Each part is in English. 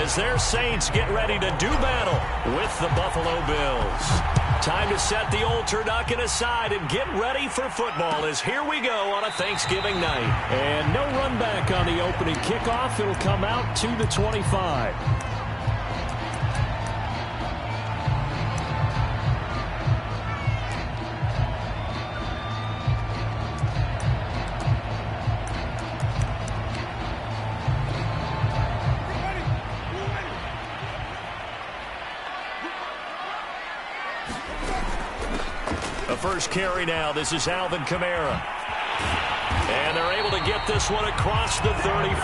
as their Saints get ready to do battle with the Buffalo Bills. Time to set the old turducken aside and get ready for football as here we go on a Thanksgiving night. And no run back on the opening kickoff. It'll come out to the 25. First carry now. This is Alvin Kamara. And they're able to get this one across the 35.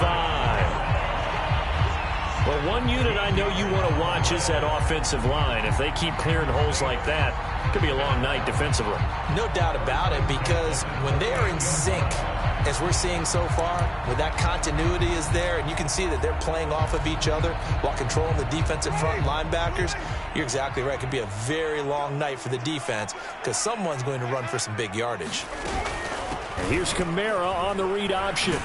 Well, one unit I know you want to watch is that offensive line. If they keep clearing holes like that, it could be a long night defensively. No doubt about it, because when they are in sync, as we're seeing so far, where that continuity is there, and you can see that they're playing off of each other while controlling the defensive front linebackers, you're exactly right. It could be a very long night for the defense because someone's going to run for some big yardage. And here's Kamara on the read option.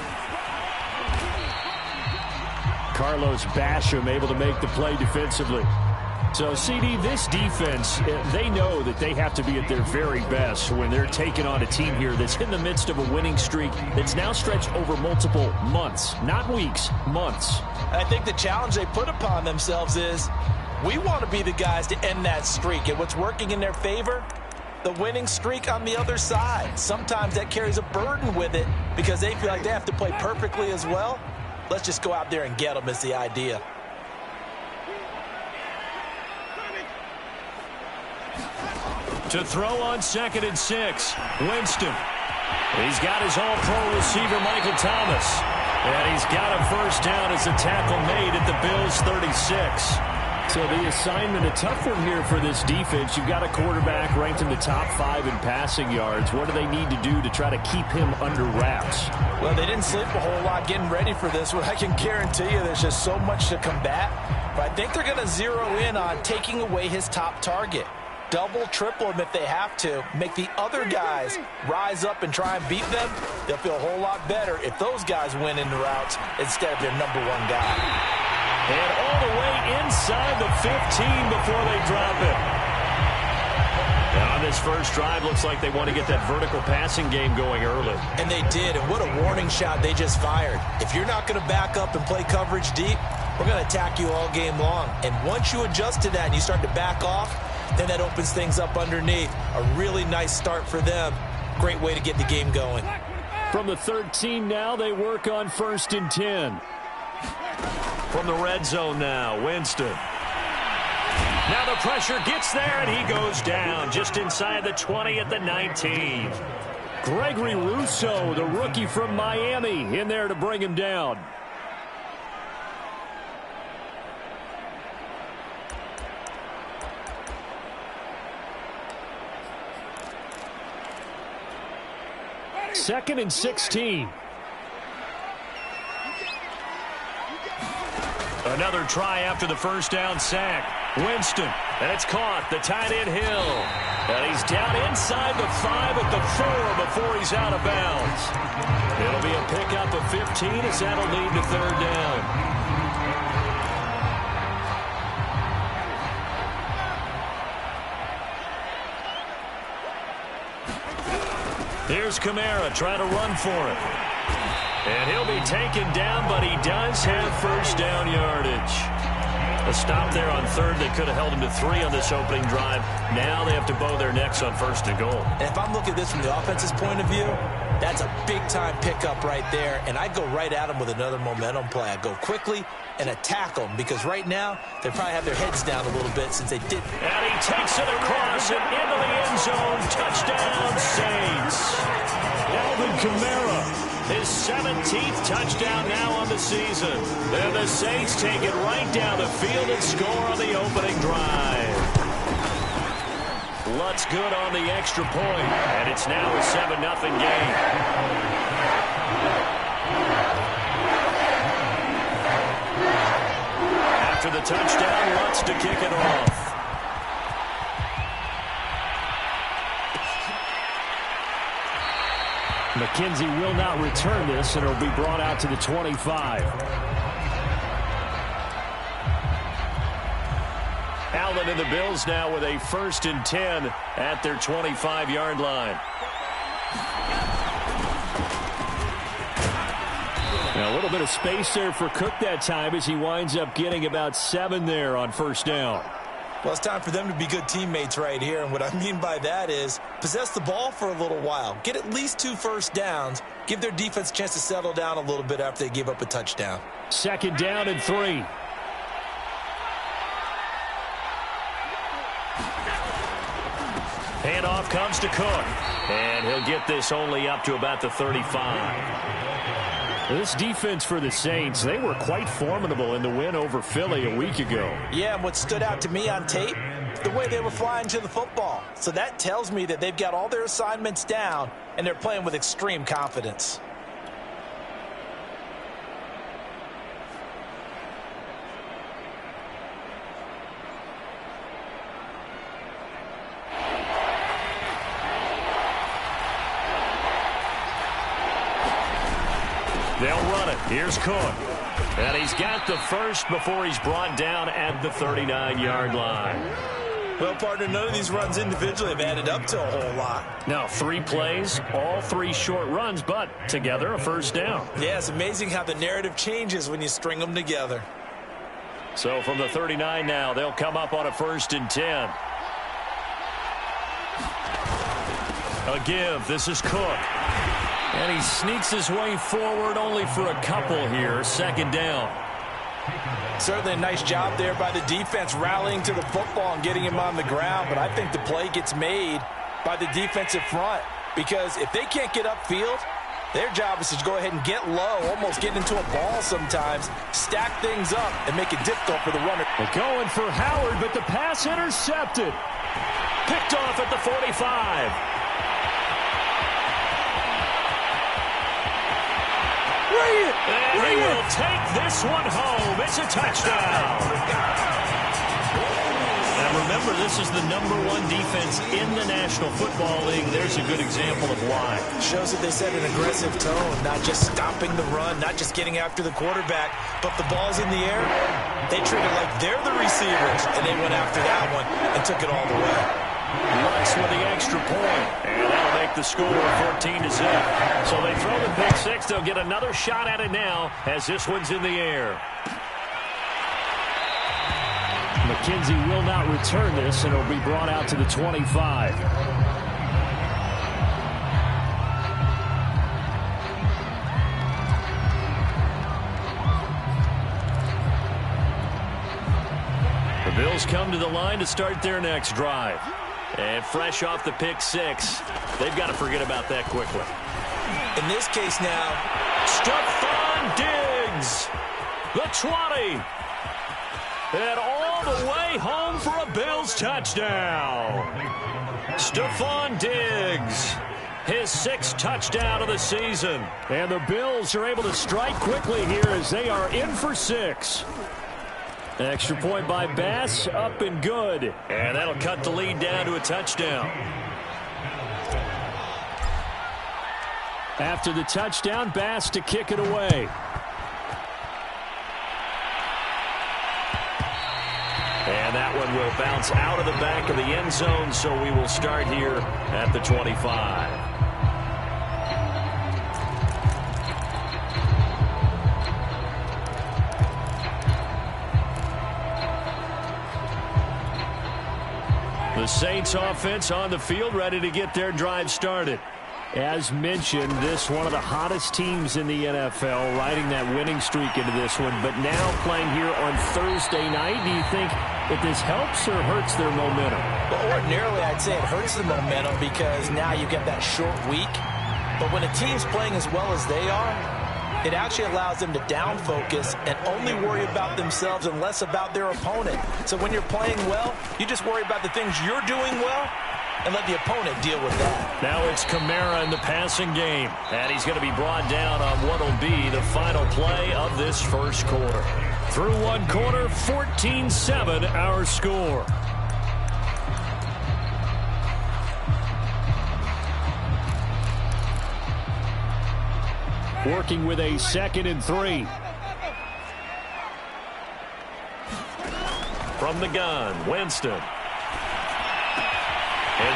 Carlos Basham able to make the play defensively. So, CD, this defense, they know that they have to be at their very best when they're taking on a team here that's in the midst of a winning streak that's now stretched over multiple months, not weeks, months. I think the challenge they put upon themselves is we want to be the guys to end that streak. And what's working in their favor? The winning streak on the other side. Sometimes that carries a burden with it because they feel like they have to play perfectly as well. Let's just go out there and get them is the idea. To throw on 2nd and 6, Winston. He's got his all-pro receiver, Michael Thomas. And he's got a first down as a tackle made at the Bills' 36. So the assignment, a tough one here for this defense. You've got a quarterback ranked in the top 5 in passing yards. What do they need to do to try to keep him under wraps? Well, they didn't sleep a whole lot getting ready for this one. I can guarantee you there's just so much to combat. But I think they're going to zero in on taking away his top target. Double, triple him if they have to. Make the other guys rise up and try and beat them. They'll feel a whole lot better if those guys win in the routes instead of their number one guy. And all the way inside the 15 before they drop it. Now on this first drive, looks like they want to get that vertical passing game going early. And they did, and what a warning shot they just fired. If you're not going to back up and play coverage deep, we're going to attack you all game long. And once you adjust to that and you start to back off, then that opens things up underneath. A really nice start for them. Great way to get the game going. From the 13 now, they work on 1st and 10. From the red zone now, Winston. Now the pressure gets there, and he goes down just inside the 20 at the 19. Gregory Rousseau, the rookie from Miami, in there to bring him down. Second and 16. Another try after the first down sack. Winston, and it's caught. The tight end Hill. And he's down inside the 5 at the 4 before he's out of bounds. It'll be a pickup of 15 as that'll lead to 3rd down. Here's Kamara trying to run for it. And he'll be taken down, but he does have first down yardage. A stop there on 3rd. They could have held him to 3 on this opening drive. Now they have to bow their necks on 1st and goal. And if I'm looking at this from the offense's point of view, that's a big-time pickup right there. And I'd go right at him with another momentum play. I'd go quickly and attack them because right now they probably have their heads down a little bit since they didn't. And he takes it across and into the end zone. Touchdown, Saints. Alvin Kamara, his 17th touchdown now on the season. And the Saints take it right down the field and score on the opening drive. Lutz good on the extra point, and it's now a 7-0 game. After the touchdown, Lutz to kick it off. McKenzie will not return this, and it'll be brought out to the 25. Allen and the Bills now with a 1st and 10 at their 25-yard line. Now a little bit of space there for Cook that time as he winds up getting about 7 there on 1st down. Well, it's time for them to be good teammates right here. And what I mean by that is possess the ball for a little while. Get at least 2 first downs. Give their defense a chance to settle down a little bit after they give up a touchdown. 2nd down and 3. Handoff comes to Cook. And he'll get this only up to about the 35. This defense for the Saints, they were quite formidable in the win over Philly a week ago. Yeah, and what stood out to me on tape, the way they were flying to the football. So that tells me that they've got all their assignments down, and they're playing with extreme confidence. They'll run it. Here's Cook. And he's got the first before he's brought down at the 39-yard line. Well, partner, none of these runs individually have added up to a whole lot. Now, 3 plays, all 3 short runs, but together a 1st down. Yeah, it's amazing how the narrative changes when you string them together. So from the 39 now, they'll come up on a 1st and 10. A give. This is Cook. And he sneaks his way forward only for a couple here. 2nd down. Certainly a nice job there by the defense rallying to the football and getting him on the ground. But I think the play gets made by the defensive front. Because if they can't get upfield, their job is to go ahead and get low, almost get into a ball sometimes, stack things up, and make it difficult for the runner. They're going for Howard, but the pass intercepted. Picked off at the 45. And he will take this one home. It's a touchdown. Now remember, this is the #1 defense in the National Football League. There's a good example of why. Shows that they set an aggressive tone, not just stopping the run, not just getting after the quarterback, but the ball's in the air. They treat it like they're the receivers, and they went after that one and took it all the way. Lutz with the extra point, and that'll make the score 14-0. So they throw the pick 6. They'll get another shot at it now as this one's in the air. McKenzie will not return this, and it'll be brought out to the 25. The Bills come to the line to start their next drive. And fresh off the pick 6, they've got to forget about that quickly. In this case now, Stephon Diggs, the 20. And all the way home for a Bills touchdown. Stephon Diggs, his 6th touchdown of the season. And the Bills are able to strike quickly here as they are in for 6. Extra point by Bass, up and good. And that'll cut the lead down to a touchdown. After the touchdown, Bass to kick it away. And that one will bounce out of the back of the end zone, so we will start here at the 25. The Saints offense on the field, ready to get their drive started. As mentioned, this one of the hottest teams in the NFL, riding that winning streak into this one, but now playing here on Thursday night. Do you think that this helps or hurts their momentum? Well, ordinarily I'd say it hurts the momentum because now you get that short week. But when a team's playing as well as they are, it actually allows them to down focus and only worry about themselves and less about their opponent. So when you're playing well, you just worry about the things you're doing well and let the opponent deal with that. Now it's Kamara in the passing game, and he's going to be brought down on what will be the final play of this first quarter. Through one quarter, 14-7 our score. Working with a 2nd and 3. From the gun, Winston. And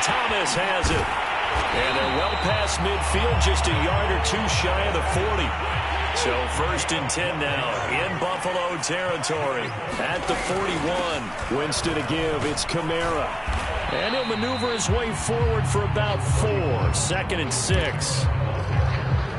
Thomas has it. And they're well past midfield, just a yard or two shy of the 40. So 1st and 10 now in Buffalo territory at the 41. Winston to give. It's Kamara. And he'll maneuver his way forward for about 4. 2nd and 6.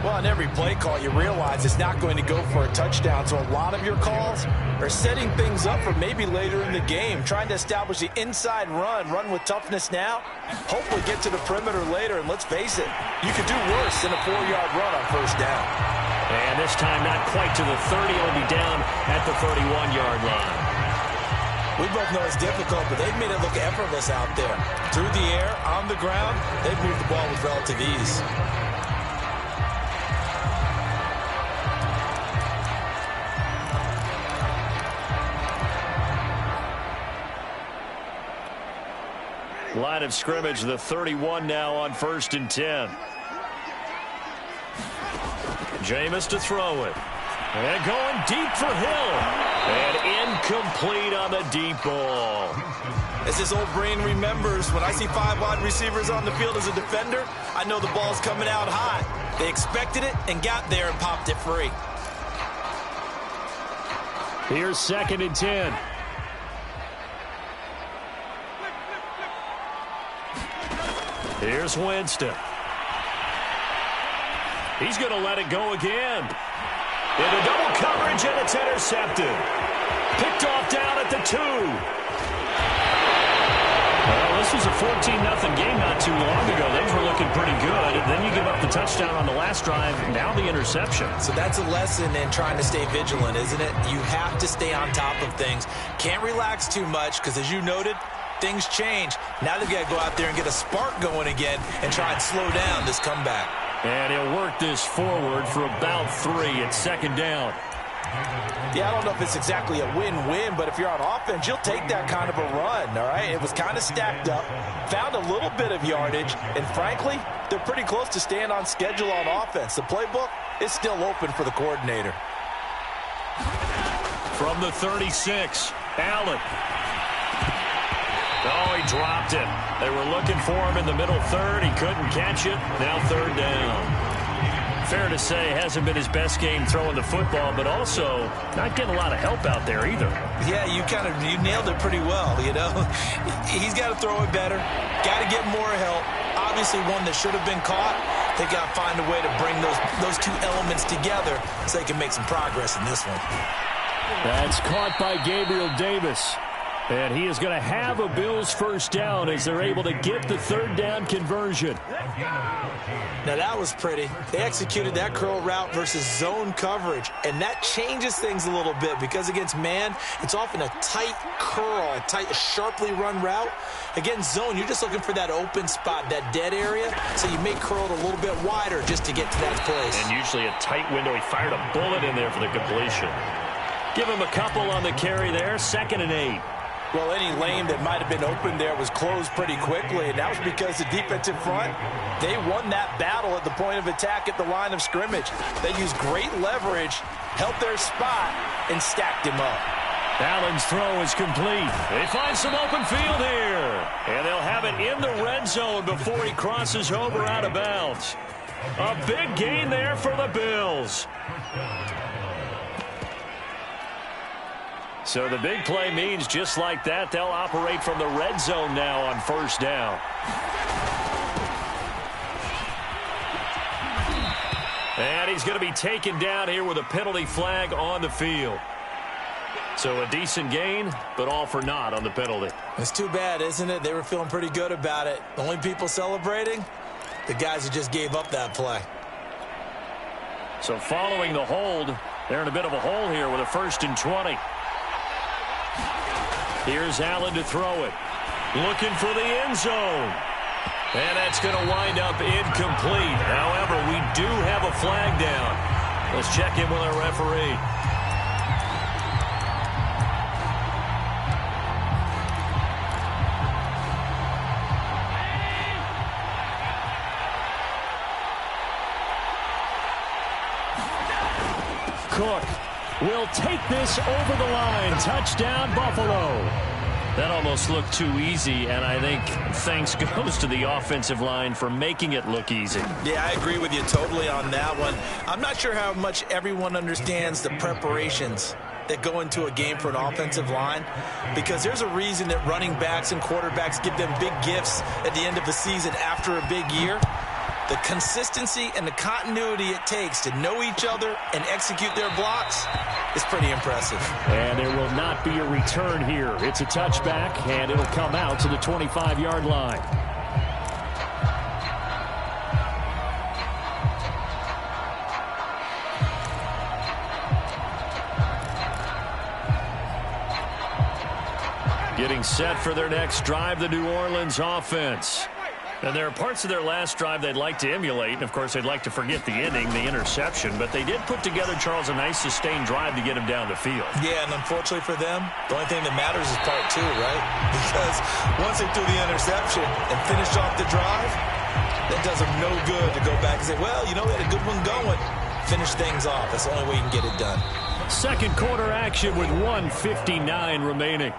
Well, on every play call, you realize it's not going to go for a touchdown. So a lot of your calls are setting things up for maybe later in the game, trying to establish the inside run with toughness now, hopefully get to the perimeter later. And let's face it, you could do worse than a 4-yard run on 1st down. And this time not quite to the 30. It'll be down at the 31-yard line. We both know it's difficult, but they've made it look effortless out there. Through the air, on the ground, they've moved the ball with relative ease. Line of scrimmage, the 31 now on 1st and 10. Jameis to throw it. And going deep for Hill. And incomplete on the deep ball. As his old brain remembers, when I see 5 wide receivers on the field as a defender, I know the ball's coming out hot. They expected it and got there and popped it free. Here's 2nd and 10. Here's Winston. He's going to let it go again. Into double coverage, and it's intercepted. Picked off down at the 2. Well, this was a 14-0 game not too long ago. Things were looking pretty good. And then you give up the touchdown on the last drive. Now the interception. So that's a lesson in trying to stay vigilant, isn't it? You have to stay on top of things. Can't relax too much because, as you noted, things change. Now they've got to go out there and get a spark going again and try and slow down this comeback. And he'll work this forward for about 3. It's 2nd down. Yeah, I don't know if it's exactly a win-win, but if you're on offense, you'll take that kind of a run, all right? It was kind of stacked up, found a little bit of yardage, and frankly, they're pretty close to staying on schedule on offense. The playbook is still open for the coordinator. From the 36, Allen. Oh, he dropped it. They were looking for him in the middle third. He couldn't catch it. Now 3rd down. Fair to say, hasn't been his best game throwing the football, but also not getting a lot of help out there either. Yeah, you nailed it pretty well, you know. He's got to throw it better. Got to get more help. Obviously one that should have been caught. They got to find a way to bring those 2 elements together so they can make some progress in this one. That's caught by Gabriel Davis. And he is going to have a Bills 1st down as they're able to get the 3rd down conversion. Now that was pretty. They executed that curl route versus zone coverage, and that changes things a little bit because against man, it's often a tight curl, a tight, sharply run route. Against zone, you're just looking for that open spot, that dead area, so you may curl it a little bit wider just to get to that place. And usually a tight window. He fired a bullet in there for the completion. Give him a couple on the carry there. 2nd and 8. Well, any lane that might have been open there was closed pretty quickly, and that was because the defensive front, they won that battle at the point of attack at the line of scrimmage. They used great leverage, held their spot, and stacked him up. Allen's throw is complete. They find some open field here, and they'll have it in the red zone before he crosses over out of bounds. A big gain there for the Bills. So the big play means just like that, they'll operate from the red zone now on 1st down. And he's going to be taken down here with a penalty flag on the field. So a decent gain, but all for naught on the penalty. It's too bad, isn't it? They were feeling pretty good about it. The only people celebrating, the guys who just gave up that play. So following the hold, they're in a bit of a hole here with a 1st and 20. Here's Allen to throw it. Looking for the end zone. And that's going to wind up incomplete. However, we do have a flag down. Let's check in with our referee. Cook will take this over the line. Touchdown, Buffalo. That almost looked too easy, and I think thanks goes to the offensive line for making it look easy. Yeah, I agree with you totally on that one. I'm not sure how much everyone understands the preparations that go into a game for an offensive line, because there's a reason that running backs and quarterbacks give them big gifts at the end of the season after a big year. The consistency and the continuity it takes to know each other and execute their blocks is pretty impressive. And there will not be a return here. It's a touchback, and it'll come out to the 25-yard line. Getting set for their next drive, the New Orleans offense. And there are parts of their last drive they'd like to emulate, and of course they'd like to forget the ending, the interception, but they did put together, Charles, a nice sustained drive to get him down the field. Yeah, and unfortunately for them, the only thing that matters is part two, right? Because once they threw the interception and finished off the drive, that does them no good to go back and say, well, you know, we had a good one going. Finish things off. That's the only way you can get it done. Second quarter action with 1:59 remaining.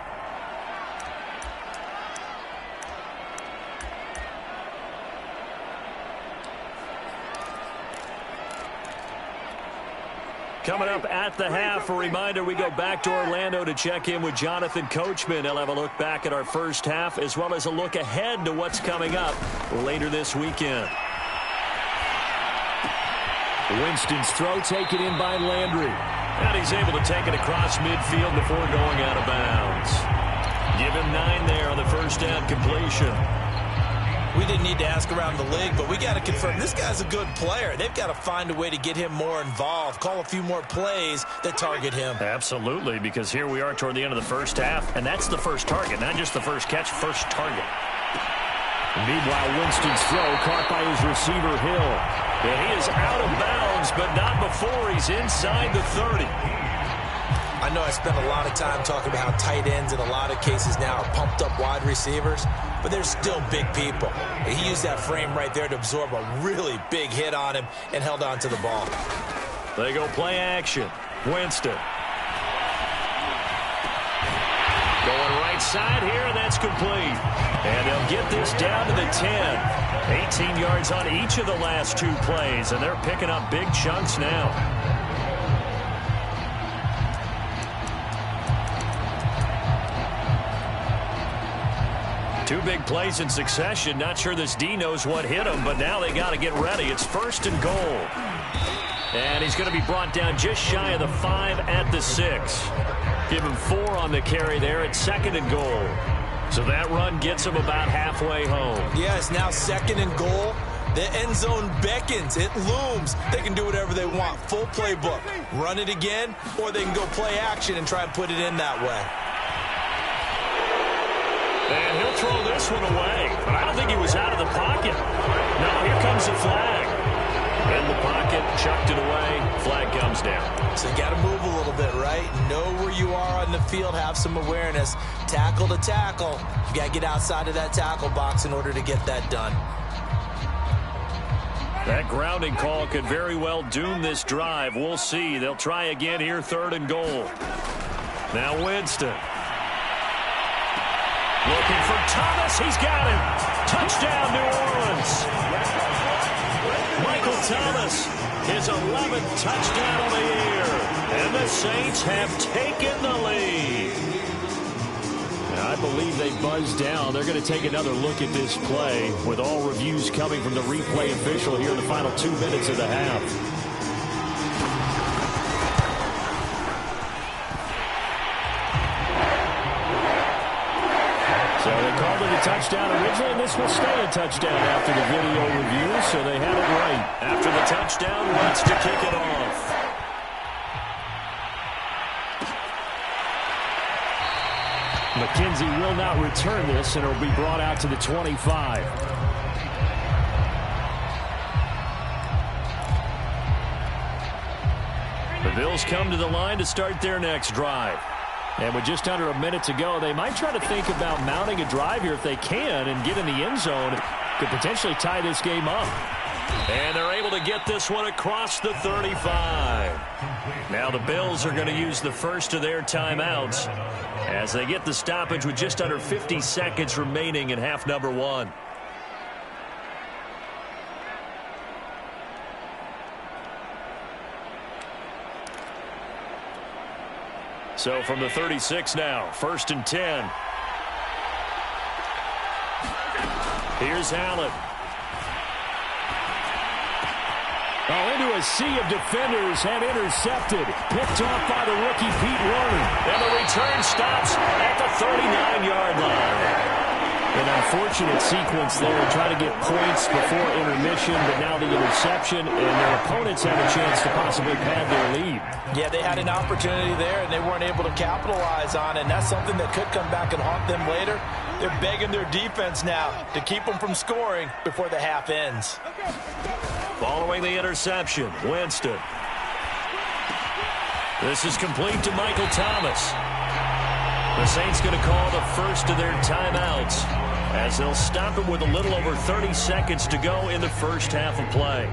Coming up at the half, a reminder, we go back to Orlando to check in with Jonathan Coachman. He'll have a look back at our first half as well as a look ahead to what's coming up later this weekend. Winston's throw taken in by Landry. And he's able to take it across midfield before going out of bounds. Give him 9 there on the first down completion. We didn't need to ask around the league, but we got to confirm this guy's a good player. They've got to find a way to get him more involved, call a few more plays that target him. Absolutely, because here we are toward the end of the first half, and that's the first target, not just the first catch, first target. Meanwhile, Winston's throw caught by his receiver, Hill. And he is out of bounds, but not before he's inside the 30. I know I spent a lot of time talking about how tight ends in a lot of cases now are pumped up wide receivers, but they're still big people. He used that frame right there to absorb a really big hit on him and held on to the ball. They go play action. Winston. Going right side here, and that's complete. And they'll get this down to the 10. 18 yards on each of the last 2 plays, and they're picking up big chunks now. Two big plays in succession. Not sure this D knows what hit him, but now they got to get ready. It's 1st and goal. And he's going to be brought down just shy of the 5 at the 6. Give him 4 on the carry there at 2nd and goal. So that run gets him about halfway home. Yeah, it's now 2nd and goal. The end zone beckons. It looms. They can do whatever they want. Full playbook. Run it again, or they can go play action and try and put it in that way. And he'll throw this one away. But I don't think he was out of the pocket. No, here comes the flag. In the pocket, chucked it away. Flag comes down. So you got to move a little bit, right? Know where you are on the field. Have some awareness. Tackle to tackle. You got to get outside of that tackle box in order to get that done. That grounding call could very well doom this drive. We'll see. They'll try again here, 3rd and goal. Now Winston. Looking for Thomas. He's got him. Touchdown, New Orleans. Michael Thomas, his 11th touchdown of the year. And the Saints have taken the lead. Now, I believe they buzzed down. They're going to take another look at this play with all reviews coming from the replay official here in the final 2 minutes of the half. So they called it a touchdown originally, and this will stay a touchdown after the video review, so they had it right. After the touchdown, wants to kick it off. McKenzie will not return this, and it will be brought out to the 25. The Bills come to the line to start their next drive. And with just under a minute to go, they might try to think about mounting a drive here if they can and get in the end zone. Could potentially tie this game up. And they're able to get this one across the 35. Now the Bills are going to use the first of their timeouts as they get the stoppage with just under 50 seconds remaining in half number one. So from the 36 now, 1st and 10. Here's Allen. Oh, into a sea of defenders and intercepted. Picked off by the rookie Pete Warner. And the return stops at the 39-yard line. An unfortunate sequence there, trying to get points before intermission, but now the interception, and their opponents have a chance to possibly pad their lead. Yeah, they had an opportunity there, and they weren't able to capitalize on it, and that's something that could come back and haunt them later. They're begging their defense now to keep them from scoring before the half ends. Following the interception, Winston. This is complete to Michael Thomas. The Saints going to call the first of their timeouts as they'll stop it with a little over 30 seconds to go in the first half of play.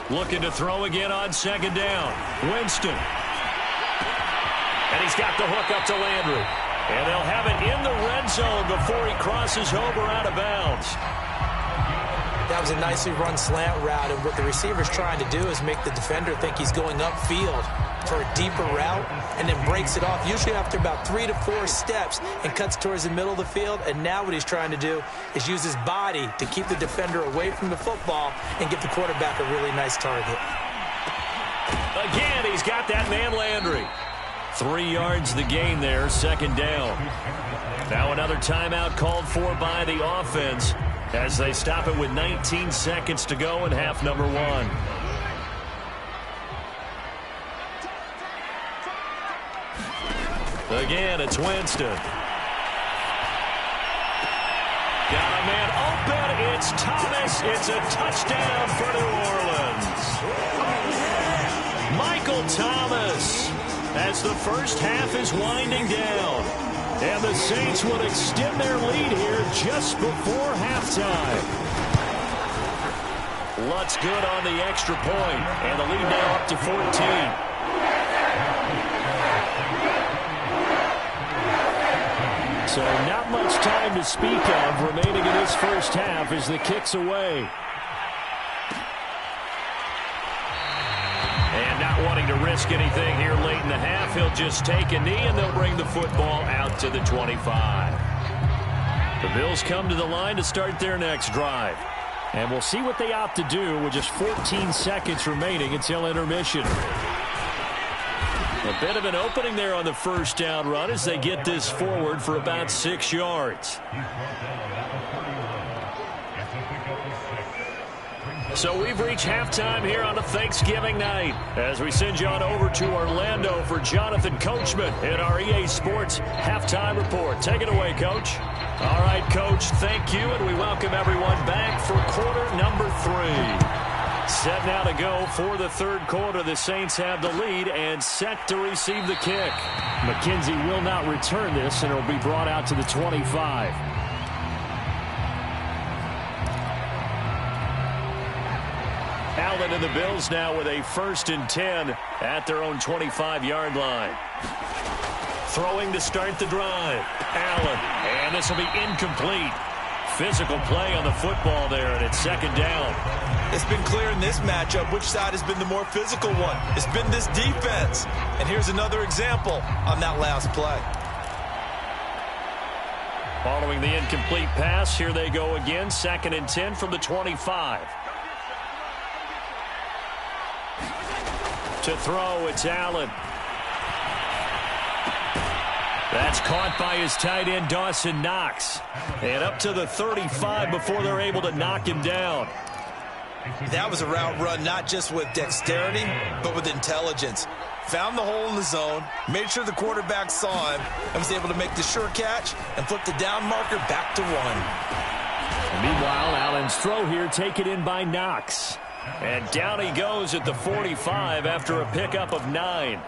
Looking to throw again on 2nd down. Winston. And he's got the hook up to Landry. And they'll have it in the red zone before he crosses over out of bounds. That was a nicely run slant route, and what the receiver's trying to do is make the defender think he's going upfield for a deeper route and then breaks it off, usually after about 3 to 4 steps, and cuts towards the middle of the field. And now what he's trying to do is use his body to keep the defender away from the football and give the quarterback a really nice target. Again, he's got that man Landry. 3 yards the gain there, 2nd down. Now another timeout called for by the offense as they stop it with 19 seconds to go in half number one. Again, it's Winston. Got a man open. It's Thomas. It's a touchdown for New Orleans. Michael Thomas, as the first half is winding down. And the Saints will extend their lead here just before halftime. Lutz good on the extra point, and the lead now up to 14. So not much time to speak of remaining in this first half as the kick's away. And not wanting to risk anything here late in the half, he'll just take a knee and they'll bring the football out to the 25. The Bills come to the line to start their next drive. And we'll see what they opt to do with just 14 seconds remaining until intermission. A bit of an opening there on the first down run as they get this forward for about 6 yards. So we've reached halftime here on a Thanksgiving night as we send you on over to Orlando for Jonathan Coachman in our EA Sports Halftime Report. Take it away, Coach. All right, Coach, thank you, and we welcome everyone back for quarter number 3. Set now to go for the third quarter. The Saints have the lead and set to receive the kick. McKenzie will not return this, and it will be brought out to the 25. Allen and the Bills now with a 1st and 10 at their own 25-yard line. Throwing to start the drive. Allen, and this will be incomplete. Physical play on the football there, and it's 2nd down. It's been clear in this matchup which side has been the more physical one. It's been this defense. And here's another example on that last play. Following the incomplete pass, here they go again. 2nd and 10 from the 25. To throw, it's Allen. That's caught by his tight end, Dawson Knox. And up to the 35 before they're able to knock him down. That was a route run not just with dexterity, but with intelligence. Found the hole in the zone, made sure the quarterback saw him, and was able to make the sure catch and flip the down marker back to 1. Meanwhile, Allen's throw here taken in by Knox. And down he goes at the 45 after a pickup of 9.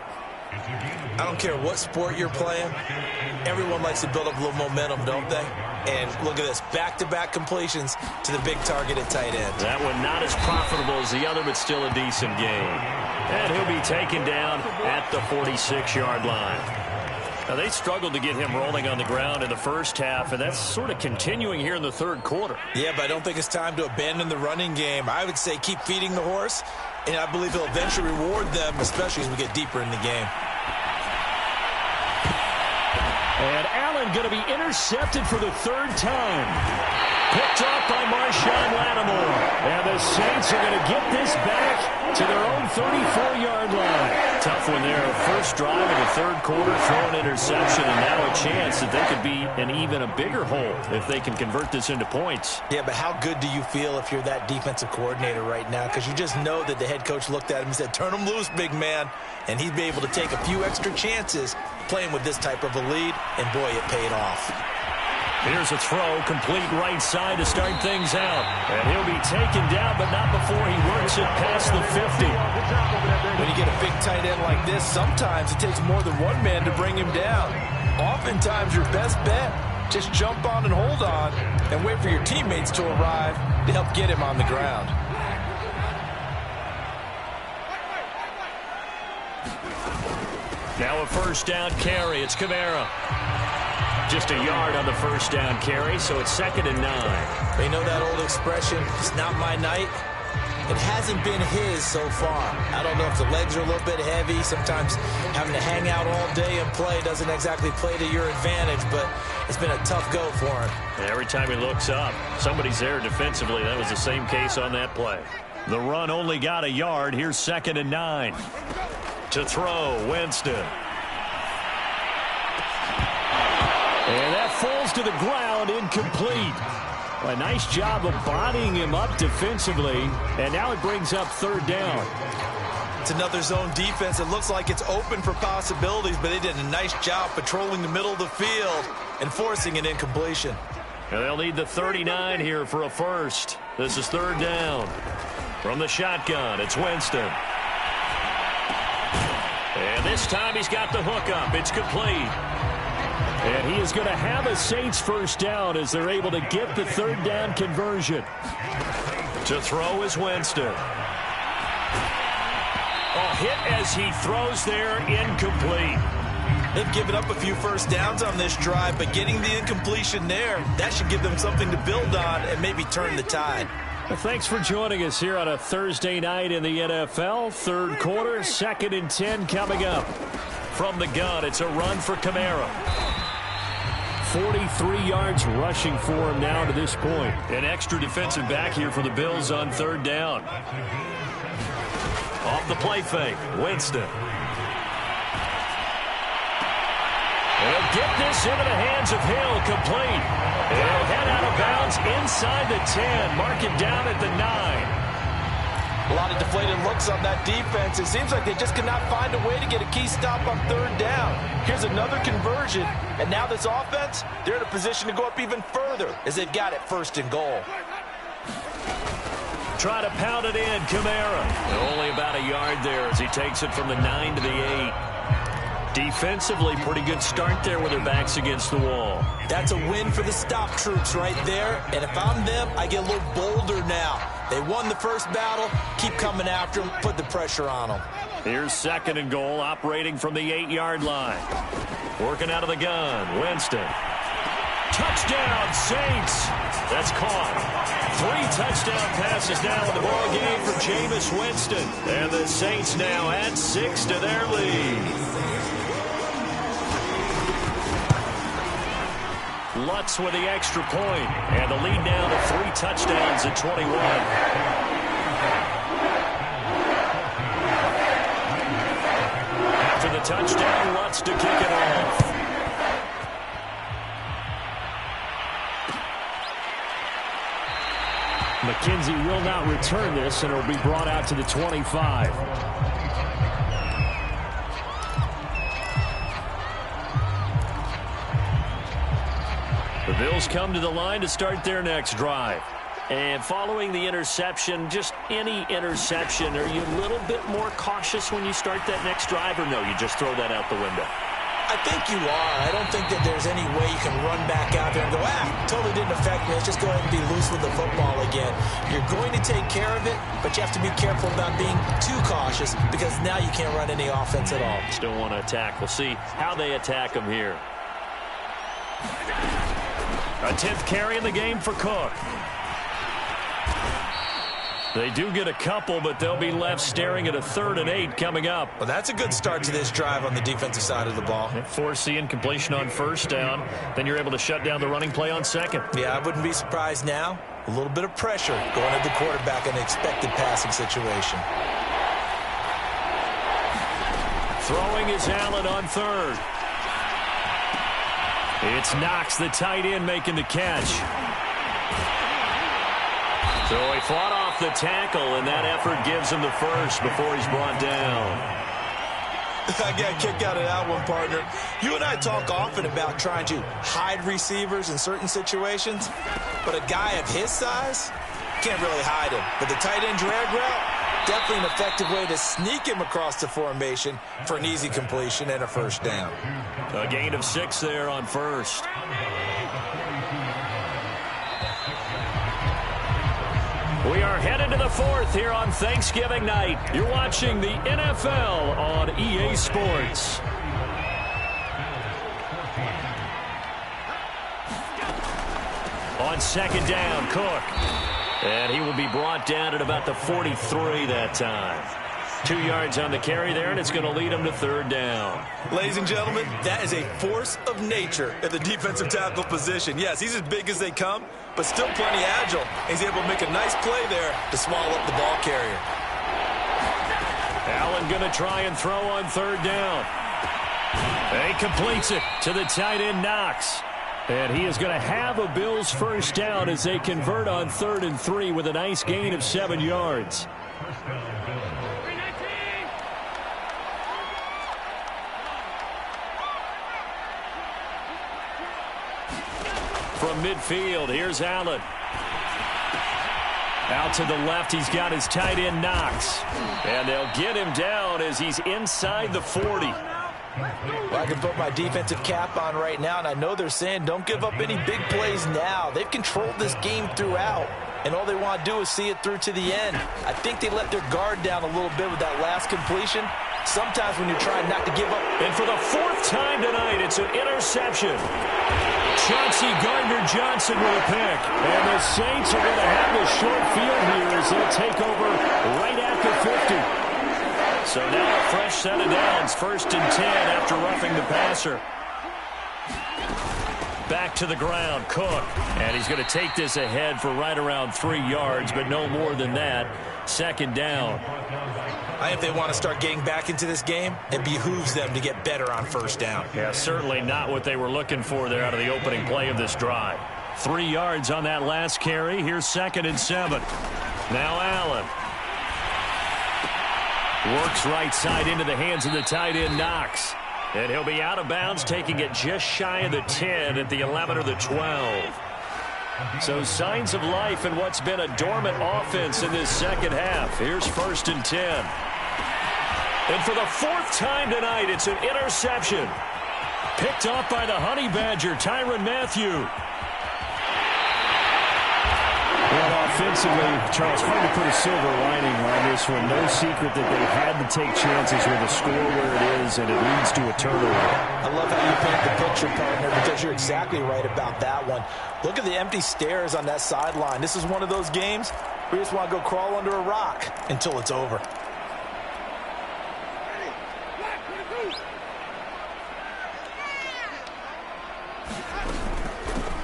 I don't care what sport you're playing. Everyone likes to build up a little momentum, don't they? And look at this, back-to-back completions to the big target at tight end. That one not as profitable as the other, but still a decent gain. And he'll be taken down at the 46-yard line. Now, they struggled to get him rolling on the ground in the first half, and that's sort of continuing here in the third quarter. Yeah, but I don't think it's time to abandon the running game. I would say keep feeding the horse, and I believe he'll eventually reward them, especially as we get deeper in the game. And Allen going to be intercepted for the third time. Picked off by Marshawn Lattimore. And the Saints are going to get this back to their own 34-yard line. Tough one there. First drive of the third quarter, throw an interception, and now a chance that they could be in even a bigger hole if they can convert this into points. Yeah, but how good do you feel if you're that defensive coordinator right now? Because you just know that the head coach looked at him and said, turn him loose, big man. And he'd be able to take a few extra chances playing with this type of a lead, and boy, it paid off. Here's a throw, complete right side to start things out. And he'll be taken down, but not before he works it past the 50. When you get a big tight end like this, sometimes it takes more than one man to bring him down. Oftentimes, your best bet, just jump on and hold on and wait for your teammates to arrive to help get him on the ground. Now a first down carry. It's Kamara. Just a yard on the first down carry, so it's 2nd and 9. You know that old expression, it's not my night? It hasn't been his so far. I don't know if the legs are a little bit heavy. Sometimes having to hang out all day and play doesn't exactly play to your advantage, but it's been a tough go for him. Every time he looks up, somebody's there defensively. That was the same case on that play. The run only got a yard. Here's 2nd and 9. To throw, Winston. And that falls to the ground, incomplete. A nice job of bodying him up defensively, and now it brings up 3rd down. It's another zone defense. It looks like it's open for possibilities, but they did a nice job patrolling the middle of the field and forcing an incompletion. And they'll need the 39 here for a first. This is 3rd down. From the shotgun, it's Winston. And this time he's got the hook up. It's complete. And he is going to have a Saints first down as they're able to get the 3rd down conversion. To throw is Winston. A hit as he throws there, incomplete. They've given up a few first downs on this drive, but getting the incompletion there, that should give them something to build on and maybe turn the tide. Well, thanks for joining us here on a Thursday night in the NFL. Third quarter, 2nd and 10 coming up. From the gun, it's a run for Kamara. 43 yards rushing for him now to this point. An extra defensive back here for the Bills on 3rd down. Off the play fake, Winston. They'll get this into the hands of Hill, complete. He'll head out of bounds inside the 10, mark it down at the 9. A lot of deflated looks on that defense. It seems like they just cannot find a way to get a key stop on 3rd down. Here's another conversion, and now this offense, they're in a position to go up even further as they've got it 1st and goal. Try to pound it in, Kamara. Only about a yard there as he takes it from the 9 to the 8. Defensively, pretty good start there with their backs against the wall. That's a win for the stop troops right there. And if I'm them, I get a little bolder now. They won the first battle. Keep coming after them. Put the pressure on them. Here's 2nd and goal, operating from the 8-yard line. Working out of the gun, Winston. Touchdown, Saints. That's caught. 3 touchdown passes now in the ball game for Jameis Winston. And the Saints now add 6 to their lead. Lutz with the extra point, and the lead now to 3 touchdowns at 21. After the touchdown, Lutz to kick it off. McKenzie will not return this, and it will be brought out to the 25. The The Bills come to the line to start their next drive. And following the interception, just any interception, are you a little bit more cautious when you start that next drive, or no, you just throw that out the window? I think you are. I don't think that there's any way you can run back out there and go, totally didn't affect me. Let's just go ahead and be loose with the football again. You're going to take care of it, but you have to be careful about being too cautious because now you can't run any offense at all. Still want to attack. We'll see how they attack them here. A 10th carry in the game for Cook. They do get a couple, but they'll be left staring at a 3rd and 8 coming up. Well, that's a good start to this drive on the defensive side of the ball. Force the incompletion on 1st down. Then you're able to shut down the running play on 2nd. Yeah, I wouldn't be surprised now. A little bit of pressure going at the quarterback in an expected passing situation. Throwing is Allen on 3rd. It's Knox, the tight end, making the catch. So he fought off the tackle, and that effort gives him the first before he's brought down. I got a kick out of that one, partner. You and I talk often about trying to hide receivers in certain situations, but a guy of his size can't really hide him. But the tight end drag route, definitely an effective way to sneak him across the formation for an easy completion and a 1st down. A gain of 6 there on 1st. We are headed to the 4th here on Thanksgiving night. You're watching the NFL on EA Sports. On 2nd down, Cook. And he will be brought down at about the 43 that time. 2 yards on the carry there, and it's going to lead him to 3rd down. Ladies and gentlemen, that is a force of nature at the defensive tackle position. Yes, he's as big as they come, but still plenty agile. He's able to make a nice play there to swallow up the ball carrier. Allen going to try and throw on 3rd down. He completes it to the tight end, Knox. And he is going to have a Bills 1st down as they convert on 3rd and 3 with a nice gain of 7 yards. From midfield, here's Allen. Out to the left, he's got his tight end, Knox. And they'll get him down as he's inside the 40. Well, I can put my defensive cap on right now, and I know they're saying don't give up any big plays now. They've controlled this game throughout, and all they want to do is see it through to the end. I think they let their guard down a little bit with that last completion. Sometimes when you're trying not to give up. And for the 4th time tonight, it's an interception. Chauncey Gardner-Johnson with a pick. And the Saints are going to have a short field here as they'll take over right at the 50. So now a fresh set of downs, 1st and 10 after roughing the passer. Back to the ground, Cook. And he's going to take this ahead for right around 3 yards, but no more than that. 2nd down. I think they want to start getting back into this game, it behooves them to get better on 1st down. Yeah, certainly not what they were looking for there out of the opening play of this drive. 3 yards on that last carry. Here's 2nd and 7. Now Allen. Works right side into the hands of the tight end, Knox. And he'll be out of bounds, taking it just shy of the 10 at the 11 or the 12. So signs of life in what's been a dormant offense in this 2nd half. Here's 1st and 10. And for the 4th time tonight, it's an interception. Picked off by the Honey Badger, Tyrann Mathieu. Well, offensively, Charles, hard to put a silver lining on this one. No secret that they had to take chances with a score where it is, and it leads to a turnover. I love how you paint the picture, partner, because you're exactly right about that one. Look at the empty stares on that sideline. This is one of those games where you just want to go crawl under a rock until it's over.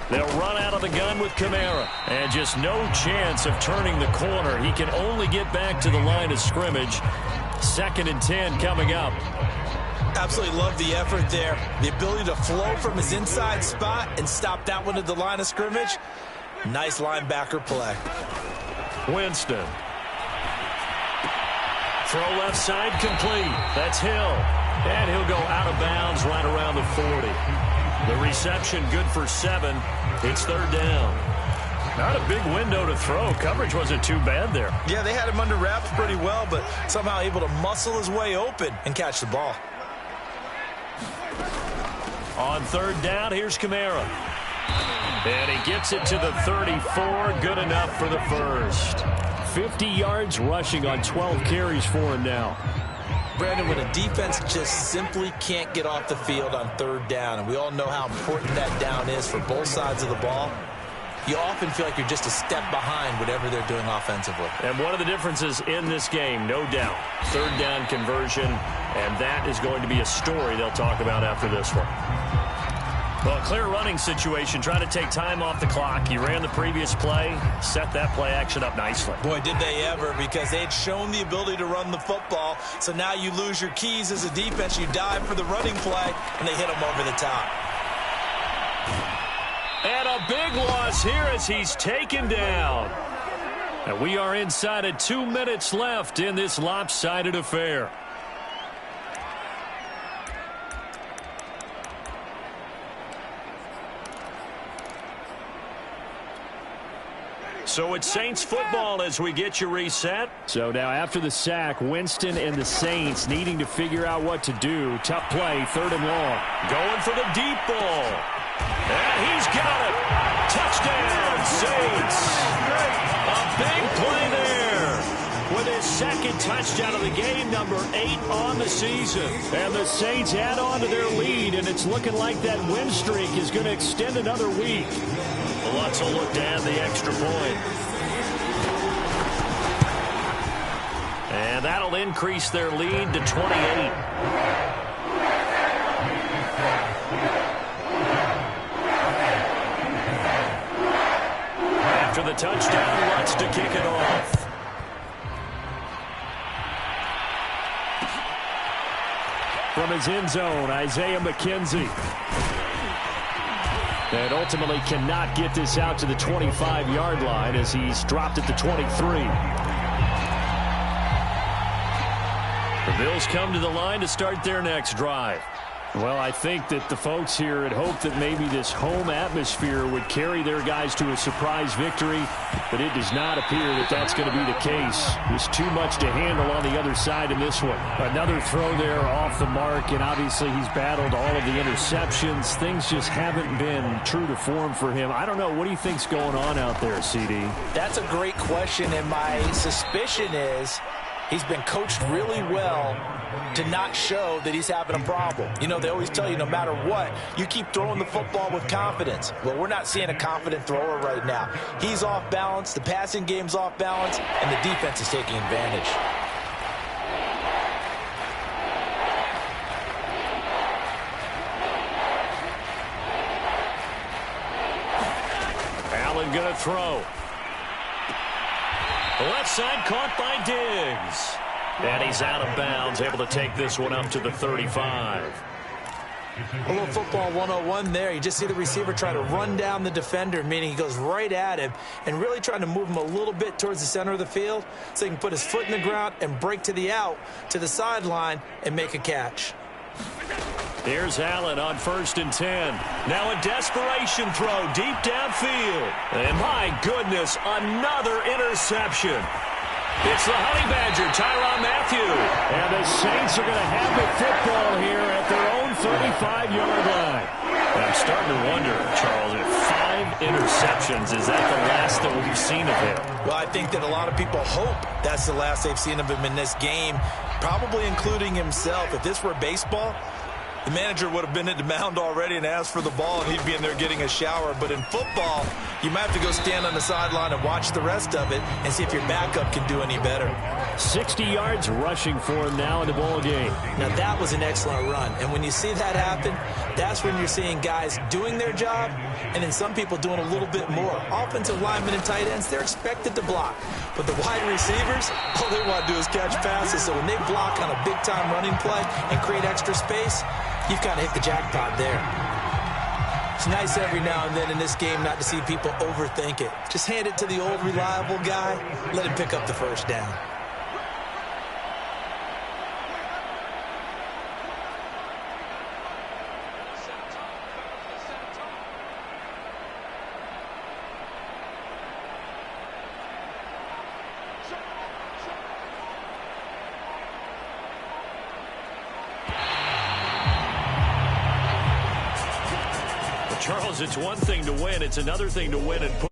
They'll run out of the gun with Kamara. And just no chance of turning the corner. He can only get back to the line of scrimmage. 2nd and 10 coming up. Absolutely love the effort there. The ability to flow from his inside spot and stop that one at the line of scrimmage. Nice linebacker play. Winston. Throw left side complete. That's Hill. And he'll go out of bounds right around the 40. The reception good for 7. It's 3rd down. Not a big window to throw. Coverage wasn't too bad there. Yeah, they had him under wraps pretty well, but somehow able to muscle his way open and catch the ball. On 3rd down, here's Kamara. And he gets it to the 34. Good enough for the first. 50 yards rushing on 12 carries for him now. Brandon, when a defense just simply can't get off the field on 3rd down, and we all know how important that down is for both sides of the ball, you often feel like you're just a step behind whatever they're doing offensively. And one of the differences in this game, no doubt, 3rd down conversion, and that is going to be a story they'll talk about after this one. Well, clear running situation, trying to take time off the clock. He ran the previous play, set that play action up nicely. Boy, did they ever, because they had shown the ability to run the football. So now you lose your keys as a defense. You dive for the running play, and they hit him over the top. And a big loss here as he's taken down. And we are inside of 2 minutes left in this lopsided affair. So it's Saints football as we get you reset. So now after the sack, Winston and the Saints needing to figure out what to do. Tough play, 3rd and long. Going for the deep ball. And he's got it. Touchdown, Saints. A big play there. With his 2nd touchdown of the game, number 8 on the season. And the Saints add on to their lead, and it's looking like that win streak is going to extend another week. Lutz will look to add the extra point. And that'll increase their lead to 28. After the touchdown, Lutz to kick it off. From his end zone, Isaiah McKenzie. And ultimately cannot get this out to the 25-yard line as he's dropped at the 23. The Bills come to the line to start their next drive. Well, I think that the folks here had hoped that maybe this home atmosphere would carry their guys to a surprise victory, but it does not appear that that's going to be the case. There's too much to handle on the other side in this one. Another throw there off the mark, and obviously he's battled all of the interceptions. Things just haven't been true to form for him. I don't know. What do you think's going on out there, CD? That's a great question, and my suspicion is he's been coached really well to not show that he's having a problem. You know, they always tell you no matter what, you keep throwing the football with confidence. Well, we're not seeing a confident thrower right now. He's off balance, the passing game's off balance, and the defense is taking advantage. Allen gonna throw. The left side caught by Diggs. And he's out of bounds, able to take this one up to the 35. A little football 101 there. You just see the receiver try to run down the defender, meaning he goes right at him and really trying to move him a little bit towards the center of the field so he can put his foot in the ground and break to the out, to the sideline, and make a catch. Here's Allen on 1st and 10. Now a desperation throw deep downfield. And my goodness, another interception. It's the Honey Badger, Tyrann Mathieu. And the Saints are going to have the football here at their own 35-yard line. And I'm starting to wonder, Charles, if 5 interceptions, is that the last that we've seen of him? Well, I think that a lot of people hope that's the last they've seen of him in this game, probably including himself. If this were baseball, the manager would have been at the mound already and asked for the ball, and he'd be in there getting a shower. But in football, you might have to go stand on the sideline and watch the rest of it and see if your backup can do any better. 60 yards rushing for him now in the ball game. Now, that was an excellent run. And when you see that happen, that's when you're seeing guys doing their job and then some people doing a little bit more. Offensive linemen and tight ends, they're expected to block. But the wide receivers, all they want to do is catch passes. So when they block on a big-time running play and create extra space, you've got to hit the jackpot there. It's nice every now and then in this game not to see people overthink it. Just hand it to the old reliable guy, let him pick up the first down. Charles, it's one thing to win. It's another thing to win and put